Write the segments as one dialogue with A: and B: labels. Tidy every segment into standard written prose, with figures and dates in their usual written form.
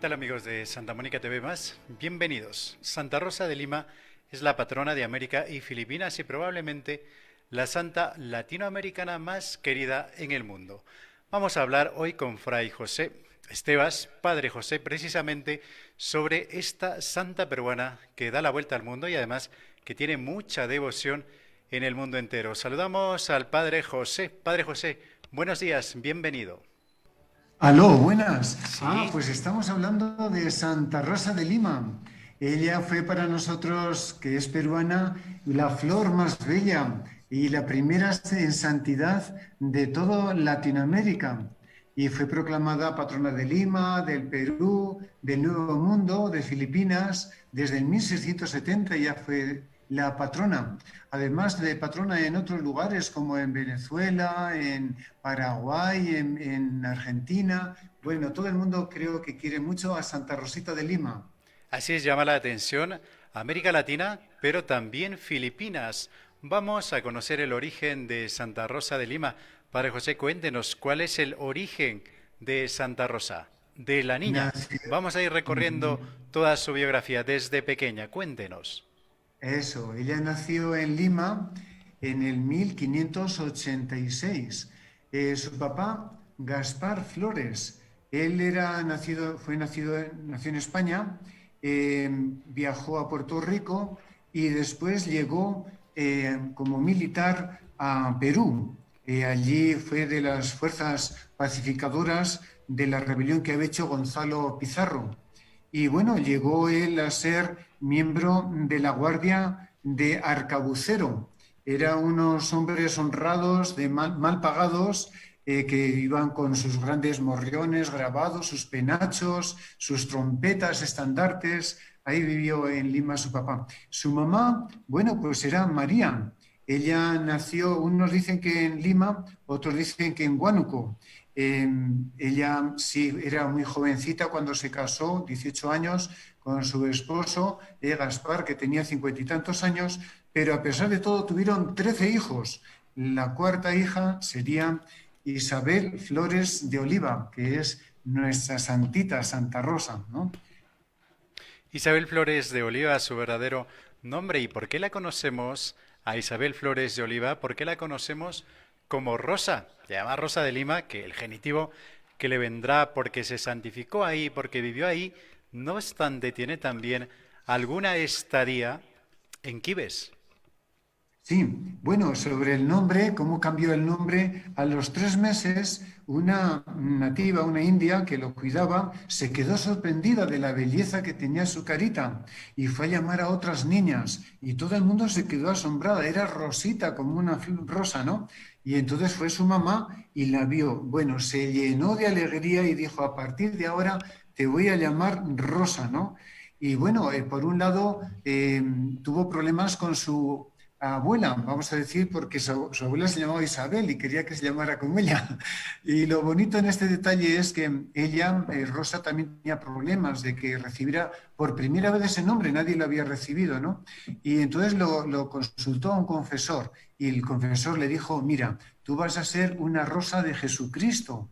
A: tal amigos de Santa Mónica TV Más? Bienvenidos. Santa Rosa de Lima es la patrona de América y Filipinas y probablemente la santa latinoamericana más querida en el mundo. Vamos a hablar hoy con Fray José Estevas, Padre José, precisamente sobre esta santa peruana que da la vuelta al mundo y además que tiene mucha devoción en el mundo entero. Saludamos al Padre José. Padre José, buenos días, bienvenido.
B: Aló, buenas.
A: Sí,
B: Pues estamos hablando de Santa Rosa de Lima. Ella fue para nosotros, que es peruana, la flor más bella y la primera en santidad de toda Latinoamérica. Y fue proclamada patrona de Lima, del Perú, del Nuevo Mundo, de Filipinas. Desde el 1670 ya fue la patrona. Además de patrona en otros lugares como en Venezuela, en Paraguay, en Argentina. Bueno, todo el mundo creo que quiere mucho a Santa Rosita de Lima.
A: así es, llama la atención América Latina, pero también Filipinas. Vamos a conocer el origen de Santa Rosa de Lima. Padre José, cuéntenos cuál es el origen de Santa Rosa, de la niña.
B: Nació,
A: Vamos a ir recorriendo toda su biografía desde pequeña. Cuéntenos.
B: Eso, ella nació en Lima en el 1586. Su papá, Gaspar Flores, él nació en España, viajó a Puerto Rico y después llegó como militar a Perú. Allí fue de las fuerzas pacificadoras de la rebelión que había hecho Gonzalo Pizarro. Y bueno, llegó él a ser miembro de la Guardia de Arcabucero. Eran unos hombres honrados, mal pagados, que iban con sus grandes morriones grabados, sus penachos, sus trompetas, estandartes. Ahí vivió en Lima su papá. Su mamá, bueno, pues era María. Ella nació, unos dicen que en Lima, otros dicen que en Huánuco. Ella sí era muy jovencita cuando se casó, 18 años, con su esposo, Gaspar, que tenía 50 y tantos años, pero a pesar de todo tuvieron 13 hijos. La cuarta hija sería Isabel Flores de Oliva, que es nuestra santita, Santa Rosa, ¿no?
A: Isabel Flores de Oliva, su verdadero nombre. ¿Y por qué la conocemos a Isabel Flores de Oliva? ¿Por qué la conocemos como Rosa? Se llama Rosa de Lima, que el genitivo que le vendrá porque se santificó ahí, porque vivió ahí. No obstante, tiene también alguna estadía en Quibes.
B: Sí, bueno, sobre el nombre, cómo cambió el nombre, a los 3 meses una nativa, una india que lo cuidaba, se quedó sorprendida de la belleza que tenía su carita y fue a llamar a otras niñas y todo el mundo se quedó asombrada, era rosita como una rosa, ¿no? Y entonces fue su mamá y la vio, bueno, se llenó de alegría y dijo, a partir de ahora te voy a llamar Rosa, ¿no? Y bueno, por un lado tuvo problemas con su abuela, vamos a decir, porque su abuela se llamaba Isabel y quería que se llamara como ella. Y lo bonito en este detalle es que ella, Rosa, también tenía problemas de que recibiera por primera vez ese nombre, nadie lo había recibido, ¿no? Y entonces lo consultó a un confesor y el confesor le dijo, mira, tú vas a ser una Rosa de Jesucristo.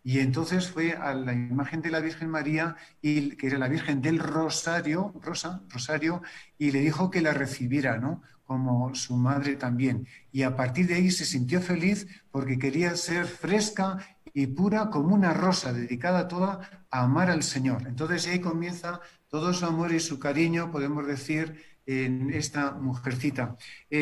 B: Y entonces fue a la imagen de la Virgen María, que era la Virgen del Rosario, Rosario, y le dijo que la recibiera, ¿no? Como su madre también. Y a partir de ahí se sintió feliz porque quería ser fresca y pura como una rosa, dedicada toda a amar al Señor. Entonces ahí comienza todo su amor y su cariño, podemos decir, en esta mujercita.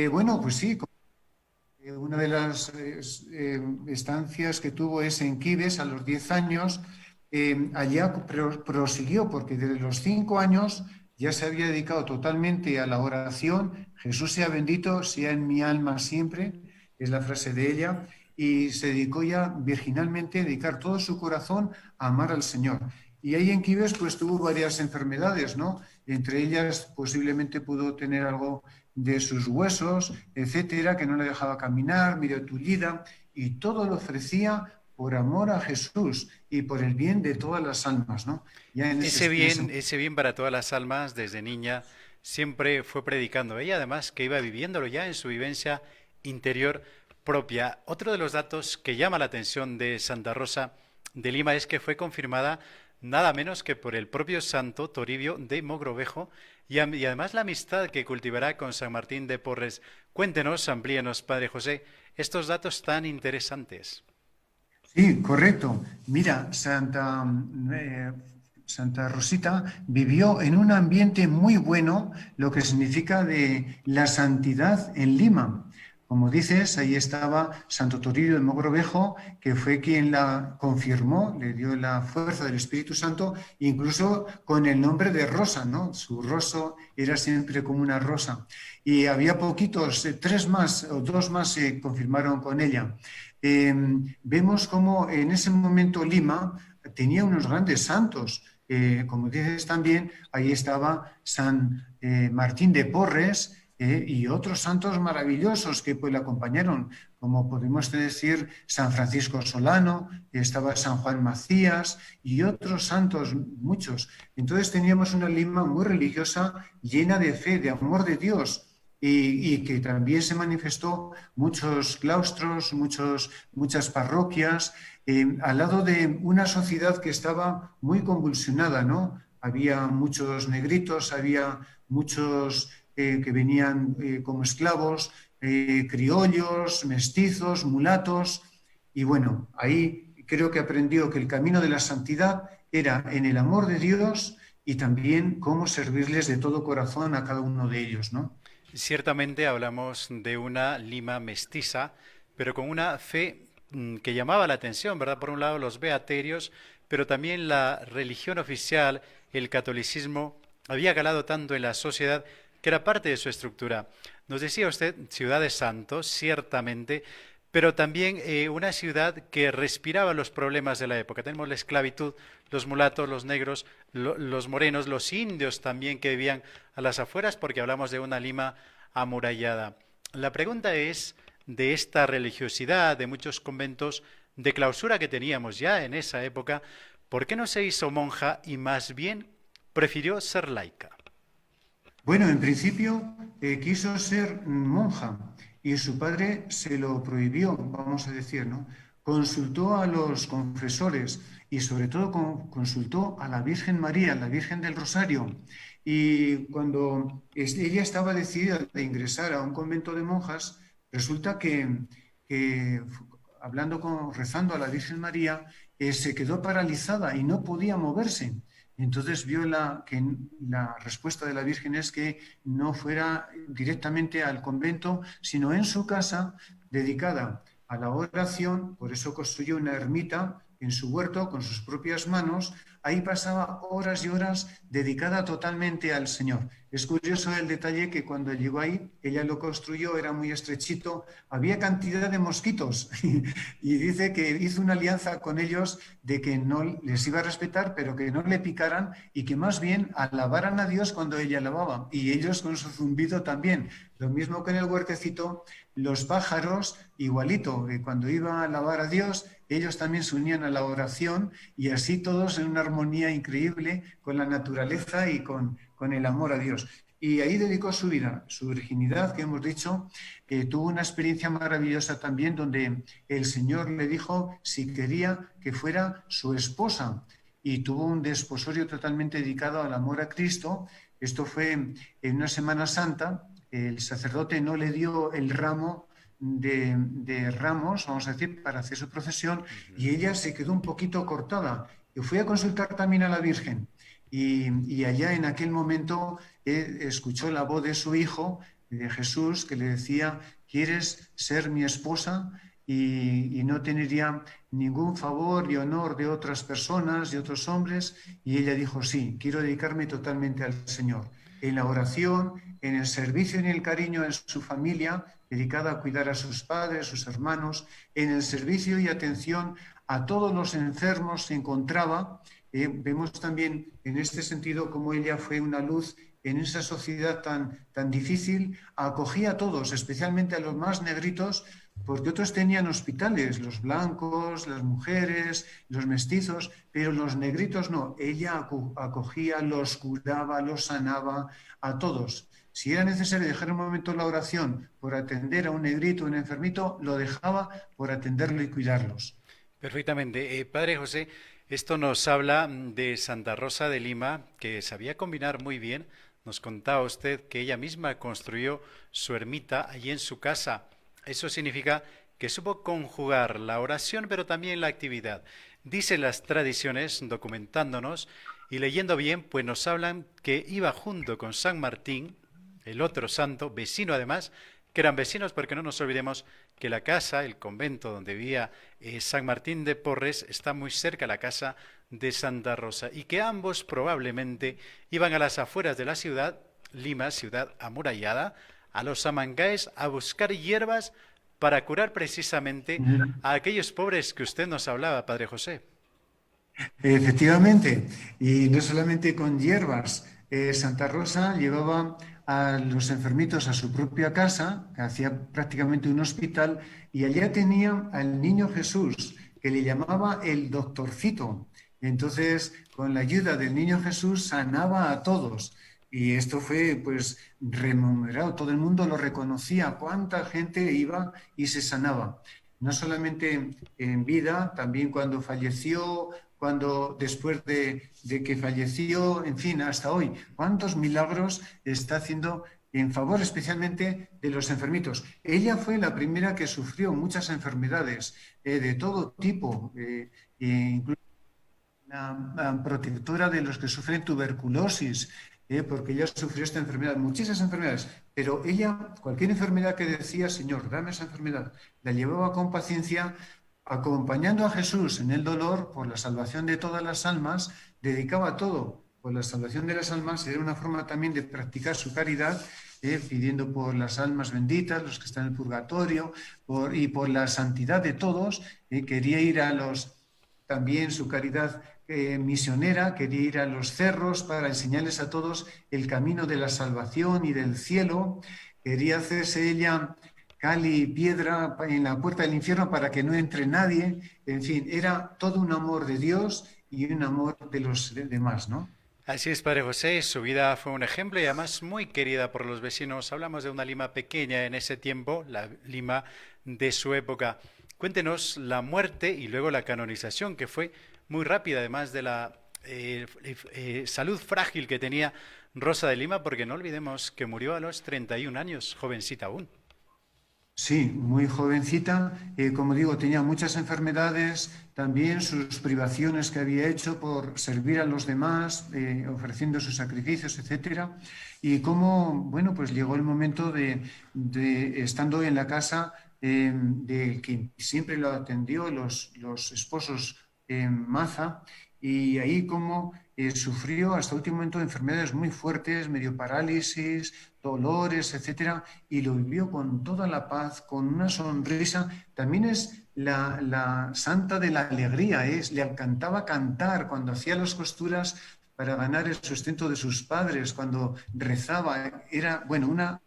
B: Bueno, pues sí. Una de las estancias que tuvo es en Quibes a los 10 años. Allá prosiguió porque desde los 5 años ya se había dedicado totalmente a la oración. Jesús sea bendito, sea en mi alma siempre, es la frase de ella, y se dedicó ya virginalmente a dedicar todo su corazón a amar al Señor. Y ahí en Quibes pues tuvo varias enfermedades, ¿no? Entre ellas posiblemente pudo tener algo de sus huesos, etcétera, que no le dejaba caminar, medio tullida, y todo lo ofrecía por amor a Jesús y por el bien de todas las almas, ¿no? Ya
A: Ese bien para todas las almas desde niña siempre fue predicando. Ella además que iba viviéndolo ya en su vivencia interior propia. Otro de los datos que llama la atención de Santa Rosa de Lima es que fue confirmada nada menos que por el propio santo Toribio de Mogrovejo y además la amistad que cultivará con San Martín de Porres. Cuéntenos, amplíenos, Padre José, estos datos tan interesantes.
B: Sí, correcto. Mira, Santa Rosita vivió en un ambiente muy bueno, lo que significa de la santidad en Lima. Como dices, ahí estaba Santo Toribio de Mogrovejo, que fue quien la confirmó, le dio la fuerza del Espíritu Santo, incluso con el nombre de Rosa, ¿no? Su rostro era siempre como una rosa. Y había poquitos, tres más o dos más se confirmaron con ella. eh, Vemos cómo en ese momento Lima tenía unos grandes santos. Como dices también, ahí estaba San Martín de Porres y otros santos maravillosos que pues, le acompañaron, como podemos decir San Francisco Solano, estaba San Juan Macías y otros santos, muchos. Entonces teníamos una Lima muy religiosa, llena de fe, de amor de Dios y que también se manifestó muchos claustros, muchas parroquias, al lado de una sociedad que estaba muy convulsionada, ¿no? Había muchos negritos, había muchos que venían como esclavos, criollos, mestizos, mulatos, y bueno, ahí creo que aprendió que el camino de la santidad era en el amor de Dios y también cómo servirles de todo corazón a cada uno de ellos, ¿no?
A: Ciertamente hablamos de una Lima mestiza, pero con una fe que llamaba la atención, ¿verdad? Por un lado los beaterios, pero también la religión oficial, el catolicismo, había calado tanto en la sociedad que era parte de su estructura. Nos decía usted ciudad de santos, ciertamente, pero también una ciudad que respiraba los problemas de la época. Tenemos la esclavitud, los mulatos, los negros, los morenos, los indios también que vivían a las afueras, porque hablamos de una Lima amurallada. La pregunta es de esta religiosidad, de muchos conventos de clausura que teníamos ya en esa época, ¿por qué no se hizo monja y más bien prefirió ser laica?
B: Bueno, en principio quiso ser monja y su padre se lo prohibió, vamos a decir, ¿no? Consultó a los confesores y sobre todo consultó a la Virgen María, la Virgen del Rosario. Y cuando ella estaba decidida de ingresar a un convento de monjas, resulta que hablando rezando a la Virgen María, se quedó paralizada y no podía moverse. Entonces vio que la respuesta de la Virgen es que no fuera directamente al convento, sino en su casa dedicada a la oración. Por eso construyó una ermita en su huerto con sus propias manos. Ahí pasaba horas y horas dedicada totalmente al Señor. Es curioso el detalle que cuando llegó ahí, ella lo construyó, era muy estrechito, había cantidad de mosquitos y dice que hizo una alianza con ellos de que no les iba a respetar, pero que no le picaran y que más bien alabaran a Dios cuando ella alababa y ellos con su zumbido también. Lo mismo que en el huertecito, los pájaros, igualito, que cuando iba a alabar a Dios, ellos también se unían a la oración y así todos en una armonía increíble con la naturaleza y con el amor a Dios. Y ahí dedicó su vida, su virginidad, que hemos dicho, tuvo una experiencia maravillosa también donde el Señor le dijo si quería que fuera su esposa y tuvo un desposorio totalmente dedicado al amor a Cristo. Esto fue en una Semana Santa, el sacerdote no le dio el ramo de ramos, vamos a decir, para hacer su procesión y ella se quedó un poquito cortada. Y fui a consultar también a la Virgen y allá en aquel momento escuchó la voz de su hijo, de Jesús, que le decía, ¿quieres ser mi esposa? Y no tendría ningún favor y honor de otras personas, de otros hombres. Y ella dijo, sí, quiero dedicarme totalmente al Señor. En la oración, en el servicio y en el cariño en su familia, dedicada a cuidar a sus padres, sus hermanos, en el servicio y atención a todos los enfermos se encontraba. Vemos también en este sentido cómo ella fue una luz en esa sociedad tan difícil, acogía a todos, especialmente a los más negritos, porque otros tenían hospitales, los blancos, las mujeres, los mestizos, pero los negritos no. Ella acogía, los curaba, los sanaba, a todos. Si era necesario dejar un momento la oración por atender a un negrito, un enfermito, lo dejaba por atenderlo y cuidarlos.
A: Perfectamente. Padre José, Esto nos habla de Santa Rosa de Lima, que sabía combinar muy bien. Nos contaba usted que ella misma construyó su ermita allí en su casa. Eso significa que supo conjugar la oración, pero también la actividad. Dicen las tradiciones, documentándonos y leyendo bien, pues nos hablan que iba junto con San Martín, el otro santo, vecino además, que eran vecinos porque no nos olvidemos que la casa, el convento donde vivía San Martín de Porres, está muy cerca de la casa de Santa Rosa y que ambos probablemente iban a las afueras de la ciudad, Lima, ciudad amurallada, a los Amangáes a buscar hierbas para curar precisamente a aquellos pobres que usted nos hablaba, Padre José.
B: Efectivamente, y no solamente con hierbas. Santa Rosa llevaba a los enfermitos a su propia casa, que hacía prácticamente un hospital, y allá tenía al niño Jesús, que le llamaba el doctorcito. Entonces, con la ayuda del niño Jesús, sanaba a todos. Y esto fue, pues, remunerado. Todo el mundo lo reconocía. Cuánta gente iba y se sanaba. No solamente en vida, también cuando falleció, cuando después de que falleció, en fin, hasta hoy. ¿Cuántos milagros está haciendo en favor especialmente de los enfermitos? Ella fue la primera que sufrió muchas enfermedades de todo tipo, incluso la protectora de los que sufren tuberculosis, porque ella sufrió esta enfermedad, muchísimas enfermedades, pero ella, cualquier enfermedad que decía, Señor, dame esa enfermedad, la llevaba con paciencia, acompañando a Jesús en el dolor por la salvación de todas las almas, dedicaba todo por la salvación de las almas, era una forma también de practicar su caridad, pidiendo por las almas benditas, los que están en el purgatorio, y por la santidad de todos, quería ir a los, también su caridad misionera, quería ir a los cerros para enseñarles a todos el camino de la salvación y del cielo, quería hacerse ella cal y piedra en la puerta del infierno para que no entre nadie, en fin, era todo un amor de Dios y un amor de los demás, ¿no?
A: Así es, Padre José, su vida fue un ejemplo y además muy querida por los vecinos. Hablamos de una Lima pequeña en ese tiempo, la Lima de su época. Cuéntenos la muerte y luego la canonización, que fue muy rápida, además de la salud frágil que tenía Rosa de Lima, porque no olvidemos que murió a los 31 años, jovencita aún.
B: Sí, muy jovencita, como digo, tenía muchas enfermedades, también sus privaciones que había hecho por servir a los demás, ofreciendo sus sacrificios, etcétera, y cómo, bueno, pues llegó el momento estando en la casa de quien siempre lo atendió, los esposos Maza, y ahí como sufrió hasta el último momento de enfermedades muy fuertes, medio parálisis, dolores, etcétera, y lo vivió con toda la paz, con una sonrisa. También es la santa de la alegría, le encantaba cantar cuando hacía las costuras para ganar el sustento de sus padres, cuando rezaba, era, bueno, una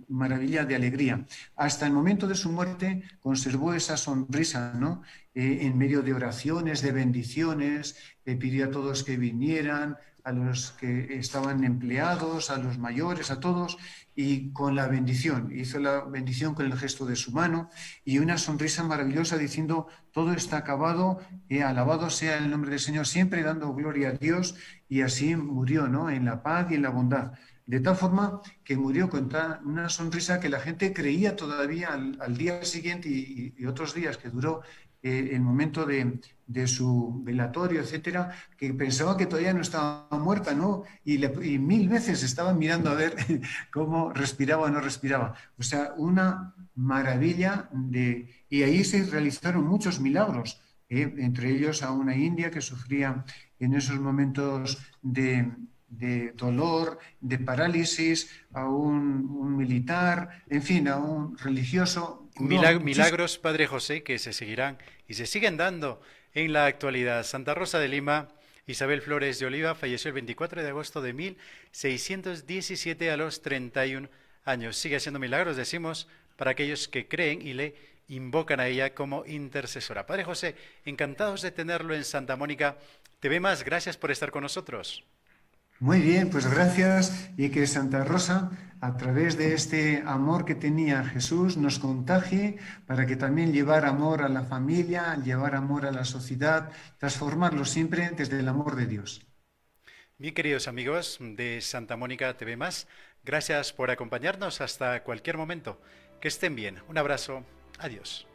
B: maravilla de alegría. Hasta el momento de su muerte conservó esa sonrisa, ¿no? En medio de oraciones, de bendiciones, pidió a todos que vinieran, a los que estaban empleados, a los mayores, a todos, y con la bendición, hizo la bendición con el gesto de su mano y una sonrisa maravillosa diciendo, todo está acabado, alabado sea el nombre del Señor, siempre dando gloria a Dios, y así murió, ¿no? En la paz y en la bondad. De tal forma que murió con una sonrisa que la gente creía todavía al día siguiente y otros días que duró el momento de su velatorio, etcétera, que pensaba que todavía no estaba muerta, ¿no? Y mil veces estaban mirando a ver cómo respiraba o no respiraba. O sea, una maravilla y ahí se realizaron muchos milagros, entre ellos a una india que sufría en esos momentos de dolor, de parálisis, a un militar, en fin, a un religioso, curó muchísimo.
A: Milagros, Padre José, que se seguirán y se siguen dando en la actualidad. Santa Rosa de Lima, Isabel Flores de Oliva, falleció el 24 de agosto de 1617 a los 31 años. Sigue haciendo milagros, decimos, para aquellos que creen y le invocan a ella como intercesora. Padre José, encantados de tenerlo en Santa Mónica. Te ve más, gracias por estar con nosotros.
B: Muy bien, pues gracias y que Santa Rosa, a través de este amor que tenía Jesús, nos contagie para que también llevar amor a la familia, llevar amor a la sociedad, transformarlo siempre desde el amor de Dios.
A: Bien, queridos amigos de Santa Mónica TV+, gracias por acompañarnos hasta cualquier momento. Que estén bien. Un abrazo. Adiós.